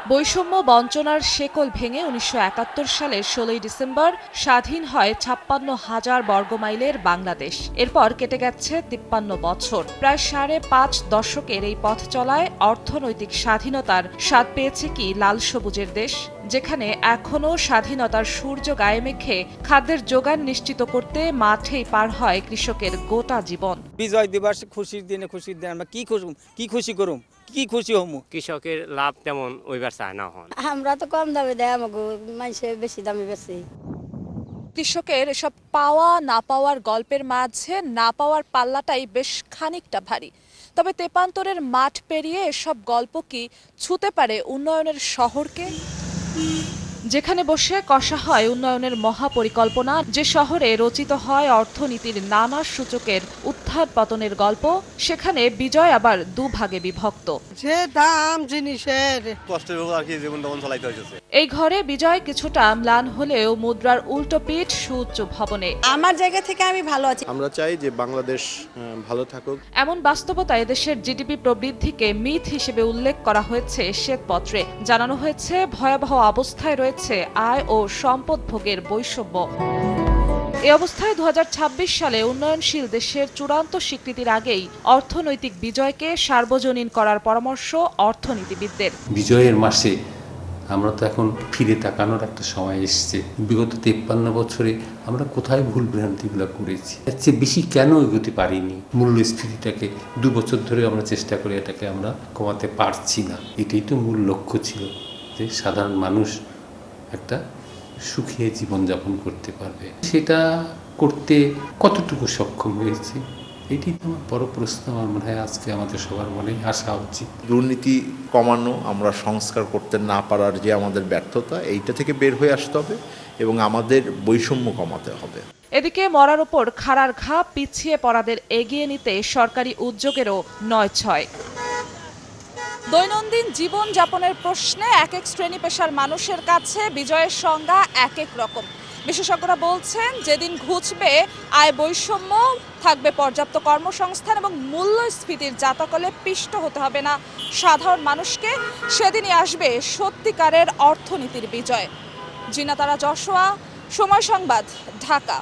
বৈষম্য বঞ্চনার শেকল ভেঙে ১৯৭১ সালের ১৬ই ডিসেম্বর স্বাধীন হয় ৫৬,০০০ বর্গমাইলের বাংলাদেশ। এরপর কেটে গেছে ৫৩ বছর। প্রায় ৫.৫ দশকের এই পথ চলায় অর্থনৈতিক স্বাধীনতার স্বাদ পেয়েছে কি লাল সবুজের দেশ, যেখানে এখনও স্বাধীনতার সূর্য গায়ে মেখে খাদ্যের যোগান নিশ্চিত করতে মাঠেই পার হয় কৃষকের গোটা জীবন। বিজয় দিবস খুশির দিনে আমরা কি খুশি হমু। কৃষকের লাভ তেমন ওইবার চায় না হন। আমরা তো কম দামে দেয়, আমাকে মানুষে বেশি দামে বেশি। কৃষকের এসব পাওয়া না পাওয়ার গল্পের মাঝে না পাওয়ার পাল্লাটাই বেশ খানিকটা ভারী। তবে তেপান্তরের মাঠ পেরিয়ে এসব গল্প কি ছুঁতে পারে উন্নয়নের শহরকে? যেখানে বসে কষা হয় উন্নয়নের মহাপরিকল্পনা, যে শহরে রচিত হয় অর্থনীতির নানা সূচকের উত্থান পতনের গল্প, সেখানে বিজয় আবার দুভাগে বিভক্ত। যে দাম জিনিসের কষ্টের উপর আর কি জীবনযাপন চালাইতে হয়েছে। এই ঘরে বিজয় কিছুটা ম্লান হলেও মুদ্রার উল্টো পিঠ সুউচ্চ ভবনে। আমার জায়গা থেকে আমি ভালো আছি। আমরা চাই যে বাংলাদেশ ভালো থাকুক। এমন বাস্তবতায় দেশের জিডিপি প্রবৃদ্ধিকে মিথ হিসেবে উল্লেখ করা হয়েছে শ্বেতপত্রে। জানানো হয়েছে ভয়াবহ অবস্থায় রয়েছে আয় ও সম্পদ ভোগের বৈষম্য। এ অবস্থায় ২০২৬ সালে উন্নয়নশীল দেশের চূড়ান্ত স্বীকৃতির আগেই অর্থনৈতিক বিজয়কে সার্বজনীন করার পরামর্শ অর্থনীতিবিদদের। বিজয়ের মাসে আমরা তো এখন ফিরে তাকানোর একটা সময় এসছে। বিগত ৫৩ বছরে আমরা কোথায় ভুল ভ্রান্তিগুলো করেছি, এর চেয়ে বেশি কেন এগোতে পারিনি। মূল্যস্ফীতিটাকে ২ বছর ধরে আমরা চেষ্টা করে এটাকে আমরা কমাতে পারছি না। এটাই তো মূল লক্ষ্য ছিল, যে সাধারণ মানুষ একটা সুখে জীবনযাপন করতে পারবে। সেটা করতে কতটুকু সক্ষম হয়েছে, এটি তো আমার বড় প্রশ্ন। আমার মনে হয় আজকে আমাদের সবার মনে আসা উচিত। দুর্নীতি কমানো, আমরা সংস্কার করতে না পারার যে আমাদের ব্যর্থতা, এইটা থেকে বের হয়ে আসতে হবে এবং আমাদের বৈষম্য কমাতে হবে। এদিকে মরার ওপর খাড়ার ঘা, পিছিয়ে পড়াদের এগিয়ে নিতে সরকারি উদ্যোগেরও নয় ছয়। দৈনন্দিন জীবন যাপনের প্রশ্নে এক এক শ্রেণী পেশার মানুষের কাছে বিজয়ের সংজ্ঞা এক এক রকম। বিশেষজ্ঞরা বলছেন, যেদিন ঘুচবে আয় বৈষম্য, থাকবে পর্যাপ্ত কর্মসংস্থান এবং মূল্যস্ফীতির জাতাকলে পিষ্ট হতে হবে না সাধারণ মানুষকে, সেদিনই আসবে সত্যিকারের অর্থনীতির বিজয়। জিনাতারা যশোয়া, সময় সংবাদ, ঢাকা।